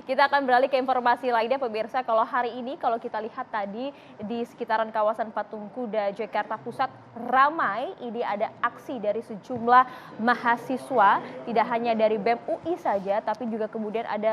Kita akan beralih ke informasi lainnya pemirsa. Kalau hari ini kalau kita lihat tadi di sekitaran kawasan Patung Kuda Jakarta Pusat ramai, ini ada aksi dari sejumlah mahasiswa, tidak hanya dari BEM UI saja tapi juga kemudian ada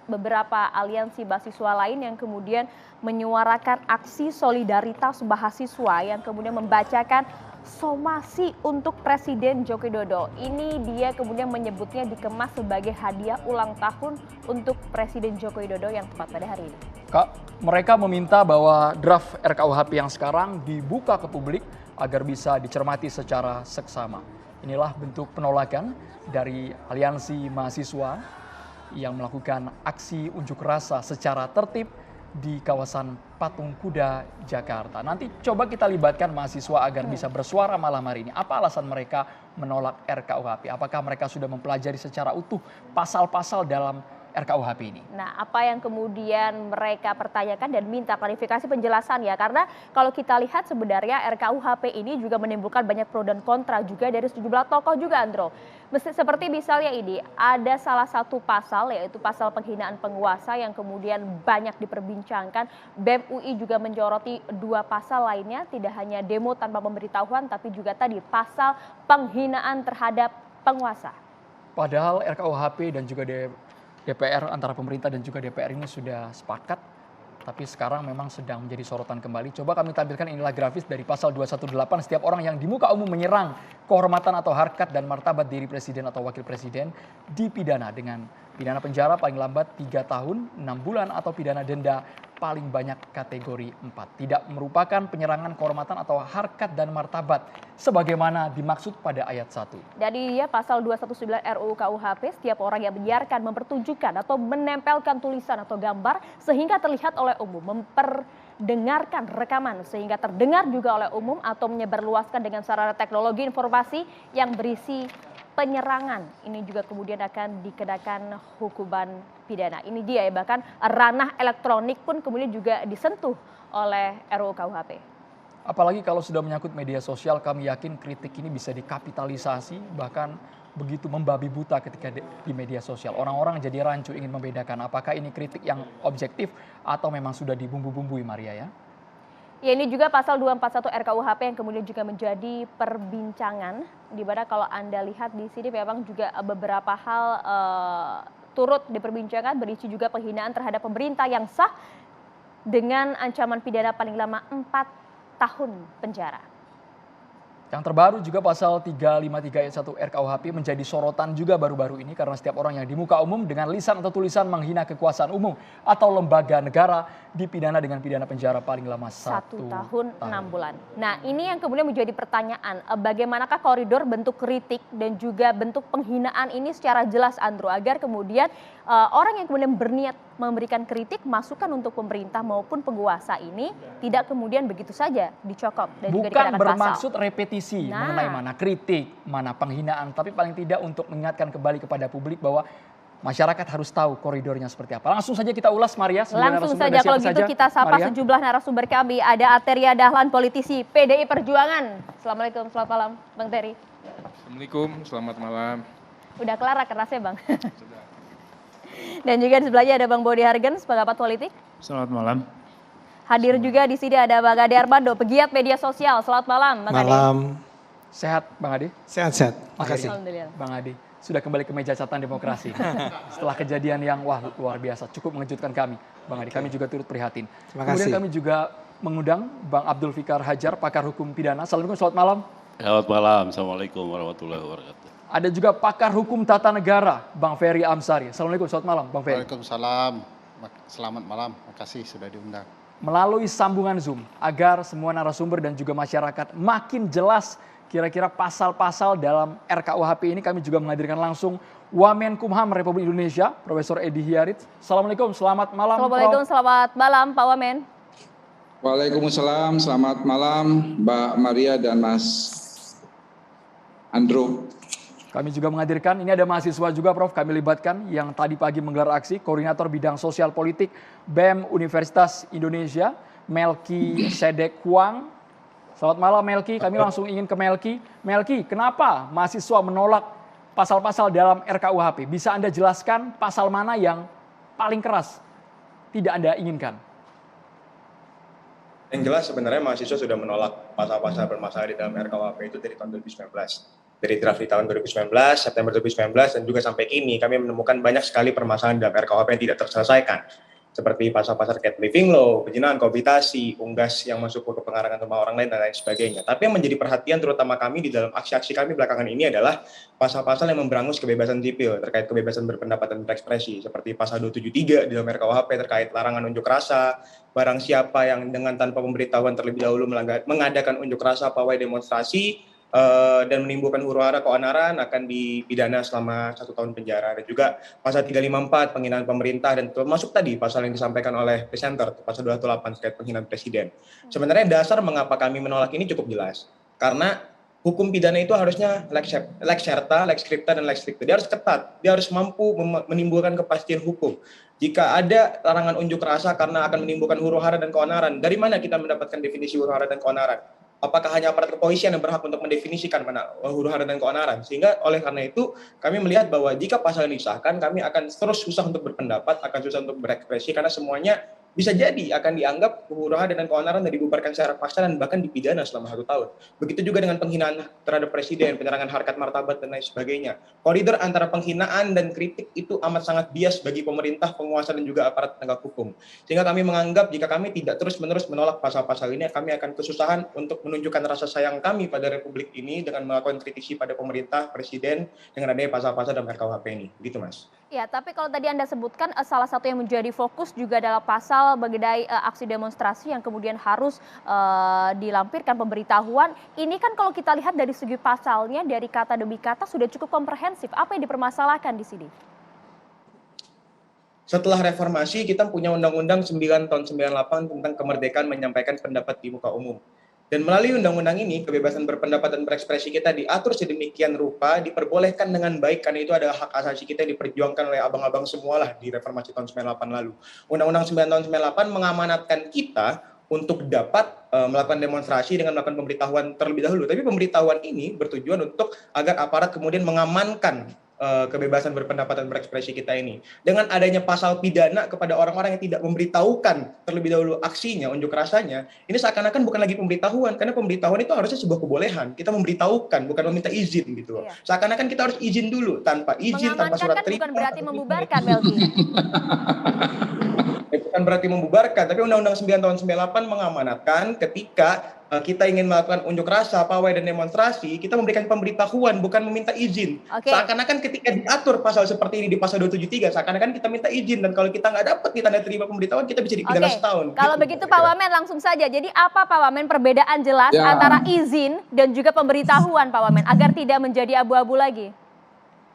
beberapa aliansi mahasiswa lain yang kemudian menyuarakan aksi solidaritas mahasiswa yang kemudian membacakan somasi untuk Presiden Joko Widodo. Ini dia kemudian menyebutnya dikemas sebagai hadiah ulang tahun untuk Presiden Joko Widodo yang tepat pada hari ini. Kak, mereka meminta bahwa draft RKUHP yang sekarang dibuka ke publik agar bisa dicermati secara seksama. Inilah bentuk penolakan dari aliansi mahasiswa yang melakukan aksi unjuk rasa secara tertib di kawasan Patung Kuda Jakarta. Nanti coba kita libatkan mahasiswa agar bisa bersuara malam hari ini. Apa alasan mereka menolak RKUHP? Apakah mereka sudah mempelajari secara utuh pasal-pasal dalam RKUHP ini? Nah, apa yang kemudian mereka pertanyakan dan minta klarifikasi penjelasan ya, karena kalau kita lihat sebenarnya RKUHP ini juga menimbulkan banyak pro dan kontra juga dari sejumlah tokoh juga, Andro. Seperti misalnya ini, ada salah satu pasal yaitu pasal penghinaan penguasa yang kemudian banyak diperbincangkan. BEM UI juga menyoroti dua pasal lainnya, tidak hanya demo tanpa pemberitahuan tapi juga tadi pasal penghinaan terhadap penguasa. Padahal RKUHP dan juga DPR antara pemerintah dan juga DPR ini sudah sepakat, tapi sekarang memang sedang menjadi sorotan kembali. Coba kami tampilkan, inilah grafis dari pasal 218, setiap orang yang di muka umum menyerang kehormatan atau harkat dan martabat diri presiden atau wakil presiden dipidana dengan pidana penjara paling lambat 3 tahun, 6 bulan atau pidana denda paling banyak kategori 4. Tidak merupakan penyerangan kehormatan atau harkat dan martabat sebagaimana dimaksud pada ayat 1. Dari dia pasal 219 RUU KUHP, setiap orang yang menyiarkan, mempertunjukkan atau menempelkan tulisan atau gambar sehingga terlihat oleh umum, memperdengarkan rekaman sehingga terdengar juga oleh umum atau menyebarluaskan dengan sarana teknologi informasi yang berisi penyerangan, ini juga kemudian akan dikenakan hukuman pidana. Ini dia ya, bahkan ranah elektronik pun kemudian juga disentuh oleh RUU KUHP. Apalagi kalau sudah menyangkut media sosial, kami yakin kritik ini bisa dikapitalisasi, bahkan begitu membabi buta ketika di media sosial. Orang-orang jadi rancu ingin membedakan apakah ini kritik yang objektif atau memang sudah dibumbu-bumbui, Maria ya. Ya, ini juga pasal 241 RKUHP yang kemudian juga menjadi perbincangan, di mana kalau Anda lihat di sini memang juga beberapa hal turut diperbincangkan, berisi juga penghinaan terhadap pemerintah yang sah dengan ancaman pidana paling lama 4 tahun penjara. Yang terbaru juga pasal 353 ayat 1 RKUHP menjadi sorotan juga baru-baru ini karena setiap orang yang di muka umum dengan lisan atau tulisan menghina kekuasaan umum atau lembaga negara dipidana dengan pidana penjara paling lama 1 tahun 6 bulan. Nah, ini yang kemudian menjadi pertanyaan, bagaimanakah koridor bentuk kritik dan juga bentuk penghinaan ini secara jelas, Andro, agar kemudian orang yang kemudian berniat memberikan kritik, masukan untuk pemerintah maupun penguasa ini tidak kemudian begitu saja dicokok dan juga dikenakan pasal. Bukan bermaksud repetisi mengenai mana kritik, mana penghinaan, tapi paling tidak untuk mengingatkan kembali kepada publik bahwa masyarakat harus tahu koridornya seperti apa. Langsung saja kita ulas, Maria. Langsung saja, kalau gitu kita sapa sejumlah narasumber kami. Ada Ateria Dahlan, politisi PDI Perjuangan. Assalamualaikum, selamat malam Bang Terry. Assalamualaikum, selamat malam. Udah kelar rakerasnya, Bang? Sudah. Dan juga di sebelahnya ada Bang Bodi Hargens, pengamat politik. Selamat malam. Hadir juga di sini ada Bang Ade Armando, pegiat media sosial. Selamat malam, Bang Ade. Malam. Sehat, Bang Ade? Sehat-sehat, makasih. Alhamdulillah. Bang Ade, sudah kembali ke meja catatan demokrasi. Setelah kejadian yang luar biasa, cukup mengejutkan kami. Bang Ade, kami juga turut prihatin. Kemudian kami juga mengundang Bang Abdul Fikar Hajar, pakar hukum pidana. Assalamualaikum, selamat malam. Selamat malam, Assalamualaikum warahmatullahi wabarakatuh. Ada juga pakar hukum tata negara, Bang Ferry Amsari. Assalamualaikum, selamat malam, Bang Ferry. Waalaikumsalam, selamat malam, makasih sudah diundang. Melalui sambungan Zoom, agar semua narasumber dan juga masyarakat makin jelas kira-kira pasal-pasal dalam RKUHP ini, kami juga menghadirkan langsung Wamenkumham Republik Indonesia, Profesor Edi Hiarit. Assalamualaikum, selamat malam. Assalamualaikum, selamat malam Pak Wamen. Waalaikumsalam, selamat malam Mbak Maria dan Mas Andrew. Kami juga menghadirkan, ini ada mahasiswa juga Prof, kami libatkan yang tadi pagi menggelar aksi, Koordinator Bidang Sosial Politik BEM Universitas Indonesia, Melki Sedek Huang. Selamat malam Melki, kami langsung ingin ke Melki. Melki, kenapa mahasiswa menolak pasal-pasal dalam RKUHP? Bisa Anda jelaskan pasal mana yang paling keras tidak Anda inginkan? Yang jelas sebenarnya mahasiswa sudah menolak pasal-pasal bermasalah di dalam RKUHP itu dari tahun 2019. Dari draft di tahun 2019, September 2019, dan juga sampai kini kami menemukan banyak sekali permasalahan dalam RKUHP yang tidak terselesaikan. Seperti pasal-pasal terkait living law, penghinaan, kohabitasi, unggas yang masuk ke pengarangan rumah orang lain, dan lain sebagainya. Tapi yang menjadi perhatian terutama kami di dalam aksi-aksi kami belakangan ini adalah pasal-pasal yang memberangus kebebasan sipil terkait kebebasan berpendapat dan berekspresi, seperti pasal 273 di dalam RKUHP terkait larangan unjuk rasa, barang siapa yang dengan tanpa pemberitahuan terlebih dahulu mengadakan unjuk rasa, pawai, demonstrasi, dan menimbulkan huru-hara keonaran akan dipidana selama 1 tahun penjara. Dan juga pasal 354 penghinaan pemerintah, dan termasuk tadi pasal yang disampaikan oleh presenter, pasal 218 terkait penghinaan presiden. Sebenarnya dasar mengapa kami menolak ini cukup jelas, karena hukum pidana itu harusnya lex serta, lex scripta, dan lex stricta. Dia harus ketat, dia harus mampu menimbulkan kepastian hukum. Jika ada larangan unjuk rasa karena akan menimbulkan huru-hara dan keonaran, dari mana kita mendapatkan definisi huru-hara dan keonaran? Apakah hanya aparat kepolisian yang berhak untuk mendefinisikan mana huru-hara dan keonaran? Sehingga oleh karena itu kami melihat bahwa jika pasal ini disahkan, kami akan terus susah untuk berpendapat, akan susah untuk berekspresi, karena semuanya bisa jadi akan dianggap huru-hara dan keonaran dan dibubarkan secara paksa dan bahkan dipidana selama 1 tahun. Begitu juga dengan penghinaan terhadap presiden, penyerangan harkat martabat, dan lain sebagainya. Koridor antara penghinaan dan kritik itu amat sangat bias bagi pemerintah, penguasa, dan juga aparat penegak hukum. Sehingga kami menganggap jika kami tidak terus-menerus menolak pasal-pasal ini, kami akan kesusahan untuk menunjukkan rasa sayang kami pada republik ini dengan melakukan kritisi pada pemerintah, presiden, dengan adanya pasal-pasal dalam RKUHP ini. Begitu, Mas. Ya, tapi kalau tadi Anda sebutkan salah satu yang menjadi fokus juga adalah pasal mengenai aksi demonstrasi yang kemudian harus dilampirkan pemberitahuan. Ini kan kalau kita lihat dari segi pasalnya, dari kata demi kata sudah cukup komprehensif. Apa yang dipermasalahkan di sini? Setelah reformasi, kita punya Undang-Undang 9 tahun 98 tentang kemerdekaan menyampaikan pendapat di muka umum. Dan melalui undang-undang ini, kebebasan berpendapat dan berekspresi kita diatur sedemikian rupa, diperbolehkan dengan baik, karena itu adalah hak asasi kita yang diperjuangkan oleh abang-abang semualah di reformasi tahun 98 lalu. Undang-undang 9 tahun 98 mengamanatkan kita untuk dapat melakukan demonstrasi dengan melakukan pemberitahuan terlebih dahulu. Tapi pemberitahuan ini bertujuan untuk agar aparat kemudian mengamankan kebebasan berpendapat dan berekspresi kita ini. Dengan adanya pasal pidana kepada orang-orang yang tidak memberitahukan terlebih dahulu aksinya, unjuk rasanya, ini seakan-akan bukan lagi pemberitahuan, karena pemberitahuan itu harusnya sebuah kebolehan. Kita memberitahukan, bukan meminta izin gitu loh. Iya. Seakan-akan kita harus izin dulu, tanpa izin, tanpa surat terima. Bukan berarti membubarkan, Melki. Bukan berarti membubarkan, tapi Undang-Undang 9 tahun 98 mengamanatkan ketika kita ingin melakukan unjuk rasa, pawai, dan demonstrasi, kita memberikan pemberitahuan, bukan meminta izin. Oke. Seakan-akan ketika diatur pasal seperti ini di pasal 273, seakan-akan kita minta izin, dan kalau kita nggak dapat nih tanda terima pemberitahuan, kita bisa dipidana setahun. Kalau gitu, begitu Pak Wamen langsung saja. Jadi apa Pak Wamen perbedaan jelas Ya. antara izin dan juga pemberitahuan Pak Wamen agar tidak menjadi abu-abu lagi?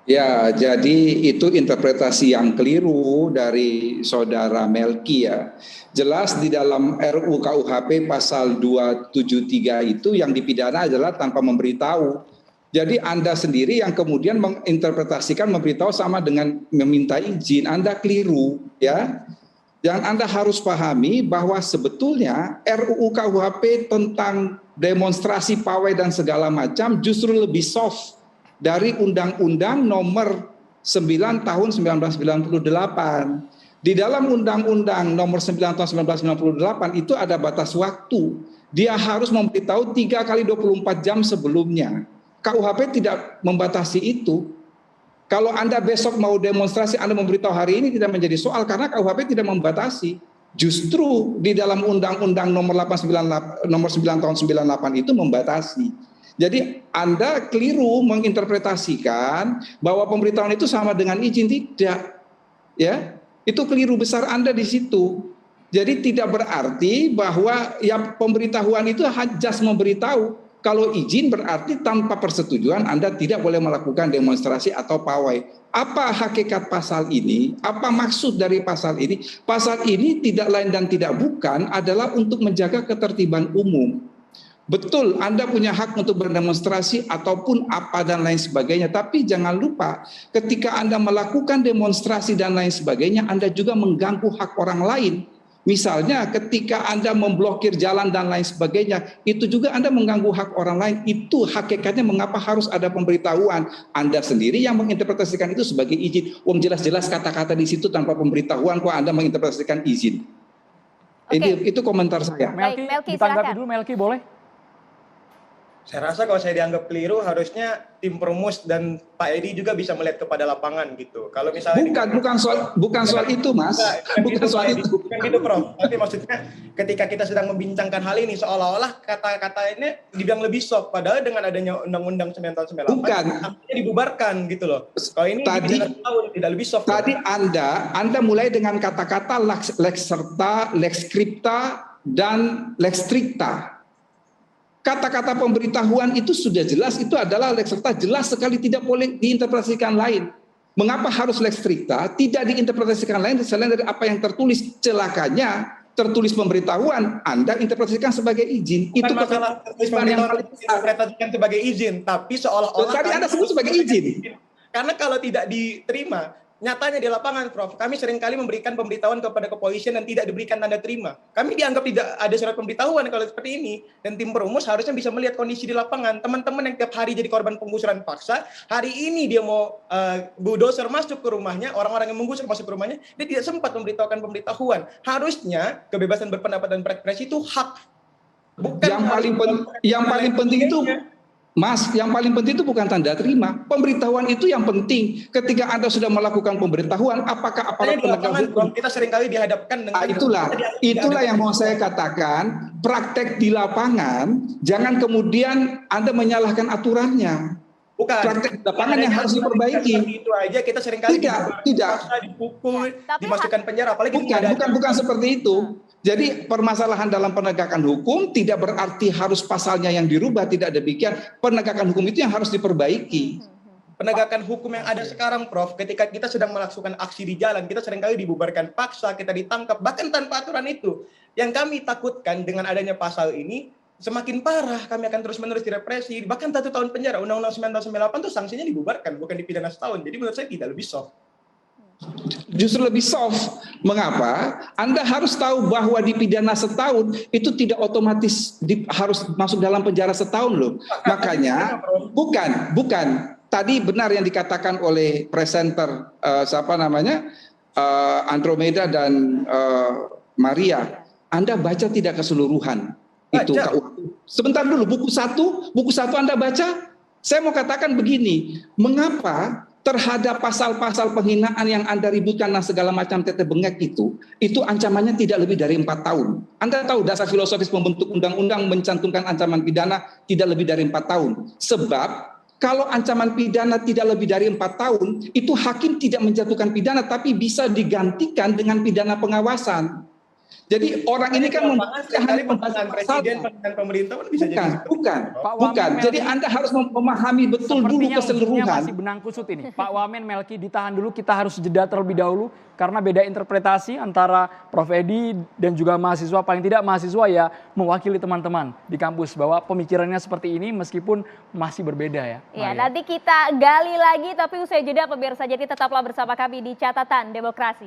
Ya, jadi itu interpretasi yang keliru dari saudara Melki ya. Jelas di dalam RUU KUHP pasal 273 itu yang dipidana adalah tanpa memberitahu. Jadi Anda sendiri yang kemudian menginterpretasikan memberitahu sama dengan meminta izin, Anda keliru ya. Dan Anda harus pahami bahwa sebetulnya RUU KUHP tentang demonstrasi, pawai, dan segala macam justru lebih soft dari Undang-Undang Nomor 9 Tahun 1998. Di dalam Undang-Undang Nomor 9 Tahun 1998 itu ada batas waktu. Dia harus memberitahu 3 kali 24 jam sebelumnya. KUHP tidak membatasi itu. Kalau Anda besok mau demonstrasi, Anda memberitahu hari ini tidak menjadi soal karena KUHP tidak membatasi. Justru di dalam Undang-Undang Nomor 9 Tahun 98 itu membatasi. Jadi Anda keliru menginterpretasikan bahwa pemberitahuan itu sama dengan izin, tidak. Ya, itu keliru besar Anda di situ. Jadi tidak berarti bahwa ya pemberitahuan itu just memberitahu. Kalau izin berarti tanpa persetujuan Anda tidak boleh melakukan demonstrasi atau pawai. Apa hakikat pasal ini? Apa maksud dari pasal ini? Pasal ini tidak lain dan tidak bukan adalah untuk menjaga ketertiban umum. Betul, Anda punya hak untuk berdemonstrasi ataupun apa dan lain sebagainya. Tapi jangan lupa, ketika Anda melakukan demonstrasi dan lain sebagainya, Anda juga mengganggu hak orang lain. Misalnya ketika Anda memblokir jalan dan lain sebagainya, itu juga Anda mengganggu hak orang lain. Itu hakikatnya mengapa harus ada pemberitahuan. Anda sendiri yang menginterpretasikan itu sebagai izin. Jelas-jelas kata-kata di situ tanpa pemberitahuan kok Anda menginterpretasikan izin. Itu komentar saya. Baik, Melki, ditanggapi silakan. dulu Melki, boleh? Saya rasa kalau saya dianggap keliru, harusnya tim perumus dan Pak Edi juga bisa melihat kepada lapangan gitu. Kalau misalnya Bukan soal itu, Mas. Bukan soal itu. Bukan gitu, Prof. Tapi maksudnya ketika kita sedang membincangkan hal ini, seolah-olah kata-kata ini dibilang lebih soft, padahal dengan adanya Undang-Undang 9 tahun 98, Bukan. artinya dibubarkan gitu loh. Kalau ini dipidana setahun, tidak lebih soft. Tadi Anda mulai dengan kata-kata lex serta, lex scripta, dan lex stricta. Kata-kata pemberitahuan itu sudah jelas, itu adalah lex serta, jelas sekali tidak boleh diinterpretasikan lain. Mengapa harus lex stricta? Tidak diinterpretasikan lain selain dari apa yang tertulis. Celakanya tertulis pemberitahuan, Anda interpretasikan sebagai izin. Bukan Itu masalah tertulis pemberitahuan interpretasikan sebagai izin, tapi seolah-olah tadi Anda sebut sebagai izin. Karena kalau tidak diterima, nyatanya di lapangan, Prof, kami seringkali memberikan pemberitahuan kepada kepolisian dan tidak diberikan tanda terima. Kami dianggap tidak ada surat pemberitahuan kalau seperti ini. Dan tim perumus harusnya bisa melihat kondisi di lapangan. Teman-teman yang tiap hari jadi korban penggusuran paksa, hari ini dia mau bulldozer masuk ke rumahnya, orang-orang yang menggusur masuk ke rumahnya, dia tidak sempat memberitahukan pemberitahuan. Harusnya kebebasan berpendapat dan berekspresi itu hak. Bukan yang paling penting itu, Mas, yang paling penting itu bukan tanda terima. Pemberitahuan itu yang penting. Ketika Anda sudah melakukan pemberitahuan, apakah aparat penegak hukum? Kita seringkali dihadapkan dengan itulah yang mau saya katakan. Praktek di lapangan, jangan kemudian Anda menyalahkan aturannya. Bukan. Praktek di lapangan yang harus diperbaiki. Itu aja kita seringkali tidak dipukul, dimasukkan penjara. Apalagi bukan seperti itu. Jadi permasalahan dalam penegakan hukum tidak berarti harus pasalnya yang dirubah, tidak demikian. Penegakan hukum itu yang harus diperbaiki. Penegakan hukum yang ada sekarang, Prof, ketika kita sedang melakukan aksi di jalan, kita seringkali dibubarkan paksa, kita ditangkap, bahkan tanpa aturan itu. Yang kami takutkan dengan adanya pasal ini, semakin parah, kami akan terus-menerus direpresi, bahkan 1 tahun penjara. Undang-Undang 9 tahun 98 itu sanksinya dibubarkan, bukan dipidana setahun. Jadi menurut saya tidak lebih soft. Justru lebih soft. Mengapa? Anda harus tahu bahwa dipidana setahun itu tidak otomatis harus masuk dalam penjara setahun loh. Makanya bukan. Tadi benar yang dikatakan oleh presenter Andromeda dan Maria. Anda baca tidak keseluruhan itu KUHP. Sebentar dulu, buku satu Anda baca. Saya mau katakan begini, mengapa terhadap pasal-pasal penghinaan yang Anda ributkan dan segala macam tete bengek itu ancamannya tidak lebih dari 4 tahun. Anda tahu dasar filosofis pembentuk undang-undang mencantumkan ancaman pidana tidak lebih dari 4 tahun. Sebab kalau ancaman pidana tidak lebih dari 4 tahun, itu hakim tidak menjatuhkan pidana tapi bisa digantikan dengan pidana pengawasan. Jadi orang ini kan presiden dan pemerintah bisa bukan. Jadi Anda harus memahami betul dulu keseluruhan. Masih benang kusut ini. Pak Wamen, Melki, ditahan dulu, kita harus jeda terlebih dahulu karena beda interpretasi antara Prof Edi dan juga mahasiswa. Paling tidak mahasiswa ya mewakili teman-teman di kampus bahwa pemikirannya seperti ini meskipun masih berbeda ya. Iya, nanti kita gali lagi tapi usai jeda pemirsa, jadi tetaplah bersama kami di Catatan Demokrasi.